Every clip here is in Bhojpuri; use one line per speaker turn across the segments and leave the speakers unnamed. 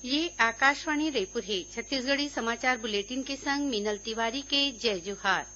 ये आकाशवाणी रायपुर है। छत्तीसगढ़ी समाचार बुलेटिन के संग मीनल तिवारी के जय जोहार।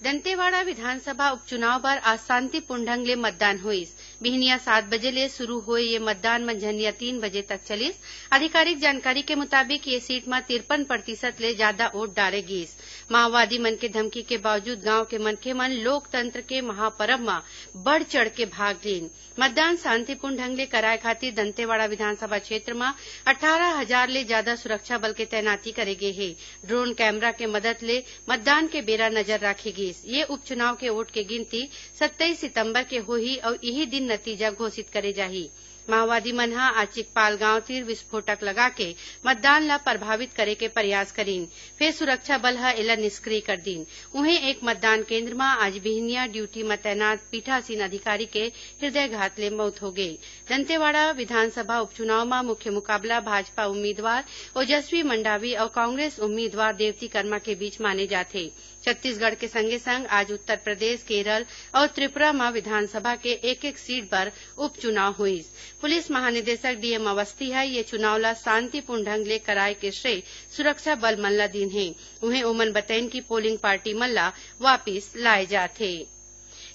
दंतेवाड़ा विधानसभा उपचुनाव बर आज शांतिपूर्ण ढंग ले मतदान होइस। बिहनिया 7 बजे ले शुरू होए ये मतदान मंझनिया 3 बजे तक चलिस। आधिकारिक जानकारी के मुताबिक ये सीट में 53% ले ज्यादा वोट डाले गिस। माओवादी मन के धमकी के बावजूद गांव के मनखे मन लोकतंत्र के महापर्व में बढ़ चढ़ के भाग लीन। मतदान शांतिपूर्ण ढंग ले कराए खातिर दंतेवाड़ा विधानसभा क्षेत्र में 18,000 ले ज्यादा सुरक्षा बल के तैनाती करे गे हे। ड्रोन कैमरा के मदद ले मतदान के बेरा नजर राखेगी। ये उपचुनाव के वोट के गिनती 27 सितंबर के होही और यही दिन नतीजा घोषित करे जाही। माओवादी मन ह आज चिकपाल गांव तीर विस्फोटक लगा के मतदान ला प्रभावित करे के प्रयास करीन। फिर सुरक्षा बल ह एला निष्क्रिय कर दीन। उहें एक मतदान केंद्र में आज बिहनिया ड्यूटी में तैनात पीठासीन अधिकारी के हृदयघात ले मौत हो गई। दंतेवाड़ा विधानसभा उपचुनाव में मुख्य मुकाबला भाजपा उम्मीदवार ओजस्वी मंडावी और कांग्रेस उम्मीदवार देवती कर्मा के बीच माने जाते। छत्तीसगढ़ के संगे संग आज उत्तर प्रदेश, केरल और त्रिपुरा में विधानसभा के एक सीट पर उपचुनाव हुई। पुलिस महानिदेशक डीएम अवस्थी है ये चुनाव ला शांतिपूर्ण ढंग ले कराए के श्रेय सुरक्षा बल मन ला दीन है। उन्हें ओमन बताइन की पोलिंग पार्टी मन ला वापिस लाए जाथे।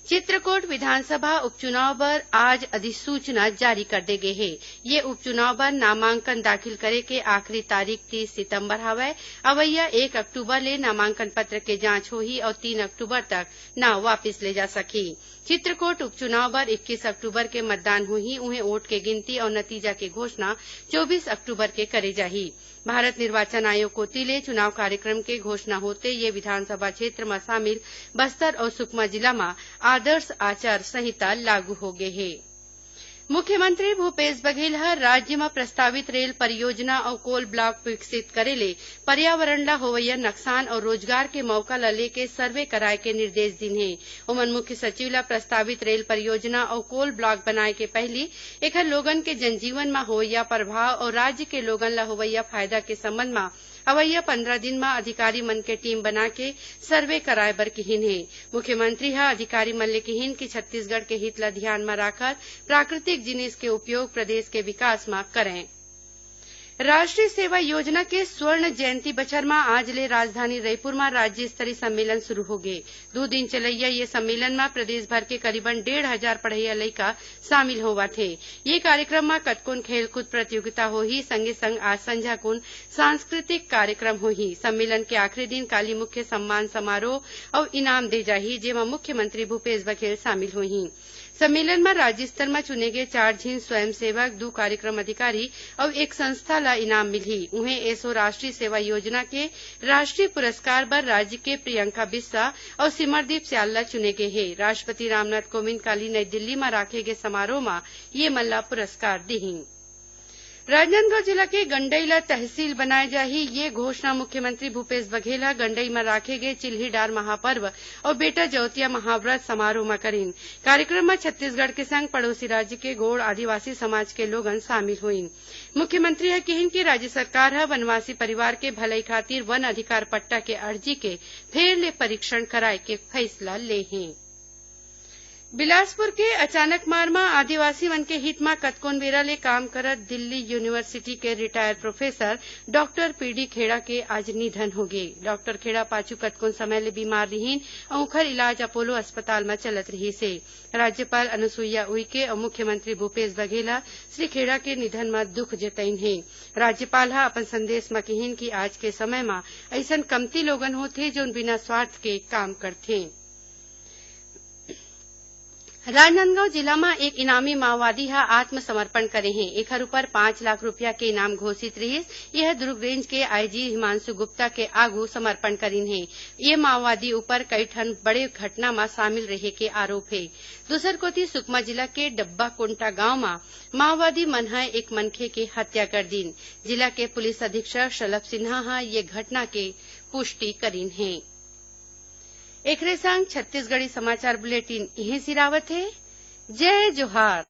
चित्रकोट विधानसभा उपचुनाव बर आज अधिसूचना जारी कर दे गे हे। ये उपचुनाव बर नामांकन दाखिल करे के आखिरी तारीख 30 सितंबर हवय। अवैया 1 अक्टूबर ले नामांकन पत्र के जांच होही और 3 अक्टूबर तक नाव वापिस ले जा सकी। चित्रकोट उपचुनाव बर 21 अक्टूबर के मतदान होही। उन्हें वोट के गिनती और नतीजा के घोषणा 24 अक्टूबर के करे जाही। भारत निर्वाचन आयोग कोती ले चुनाव कार्यक्रम के घोषणा होते ये विधानसभा क्षेत्र में शामिल बस्तर और सुकमा जिला में आदर्श आचार संहिता लागू हो गए है। मुख्यमंत्री भूपेश बघेल ह राज्य में प्रस्तावित रेल परियोजना और कोल ब्लॉक विकसित करे ले पर्यावरण ला होवैया नुकसान और रोजगार के मौका ला लेके सर्वे कराए के निर्देश दिन है। ओमन मुख्य सचिव ला प्रस्तावित रेल परियोजना और कोल ब्लॉक बनाए के पहली एखर लोगन के जनजीवन में होवैया प्रभाव और राज्य के लोगन ला होवैया फायदा के संबंध में अवैया 15 दिन में अधिकारी मन के टीम बना के सर्वे कराए बर किहिन है। मुख्यमंत्री ह अधिकारी मन ले किहिन की छत्तीसगढ़ के हित ला ध्यान में राखत प्राकृतिक जिनिस के उपयोग प्रदेश के विकास में करें। राष्ट्रीय सेवा योजना के स्वर्ण जयंती बछर में आज ले राजधानी रायपुर में राज्य स्तरीय सम्मेलन शुरू हो गए। 2 दिन चलैया ये सम्मेलन में प्रदेश भर के करीबन 1,500 पढ़इया लइका शामिल होवा थे। ये कार्यक्रम में कतकोन खेलकूद प्रतियोगिता होही, संगे संग आज संझा कुन सांस्कृतिक कार्यक्रम होही। सम्मेलन के आखिरी दिन काली मुख्य सम्मान समारोह और इनाम दे जाही, जेमा मुख्यमंत्री भूपेश बघेल शामिल होही। सम्मेलन में राज्य स्तर में चुने गए 4 झीन स्वयंसेवक, 2 कार्यक्रम अधिकारी और 1 संस्था ला इनाम मिली। उन्हें एसो राष्ट्रीय सेवा योजना के राष्ट्रीय पुरस्कार पर राज्य के प्रियंका बिस्सा और सिमरदीप स्याल चुने गए हैं। राष्ट्रपति रामनाथ कोविंद काली नई दिल्ली में राखे गए समारोह में ये मल्ला पुरस्कार दिही। राजनांदगांव जिला के गंडई तहसील बनाए जाही ये घोषणा मुख्यमंत्री भूपेश बघेल गंडई में राखे गए चिल्हीडार महापर्व और बेटा जौतिया महाव्रत समारोह में करीन। कार्यक्रम में छत्तीसगढ़ के संग पड़ोसी राज्य के गोड़ आदिवासी समाज के लोगन शामिल हुईन। मुख्यमंत्री है कहिन कि राज्य सरकार है वनवासी परिवार के भलाई खातिर वन अधिकार पट्टा के अर्जी के फेर ले परीक्षण कराए के फैसला ले हैं। बिलासपुर के अचानक मार में आदिवासी मन के हित में कतकोन बेरा ले काम करत दिल्ली यूनिवर्सिटी के रिटायर्ड प्रोफेसर डॉक्टर पीडी खेड़ा के आज निधन हो गए। डॉक्टर खेड़ा पाछू कतकोन समय ले बीमार रहीन और ओखर इलाज अपोलो अस्पताल में चलत रही से। राज्यपाल अनुसुईया उइके और मुख्यमंत्री भूपेश बघेल श्री खेड़ा के निधन में दुख जतईन है। राज्यपाल ह अपन संदेश में कहिन कि आज के समय में ऐसन कमती लोगन होथे जोन बिना स्वार्थ के काम करथे। राजनांदगांव जिला में एक इनामी माओवादी हा आत्मसमर्पण करे हैं। एकर ऊपर 5 लाख रुपया के इनाम घोषित रहिस। यह दुर्ग रेंज के आईजी हिमांशु गुप्ता के आगू समर्पण करीन है। ये माओवादी ऊपर कई ठन बड़े घटना में शामिल रहे के आरोप है। दूसर कोती सुकमा जिला के डब्बा कोंटा गांव में माओवादी मन ह एक मनखे के हत्या कर दीन। जिला के पुलिस अधीक्षक शलभ सिन्हा हा ये घटना के पुष्टि करीन है। एकरे संग छत्तीसगढ़ी समाचार बुलेटिन इहे सिरावत है। जय जोहार।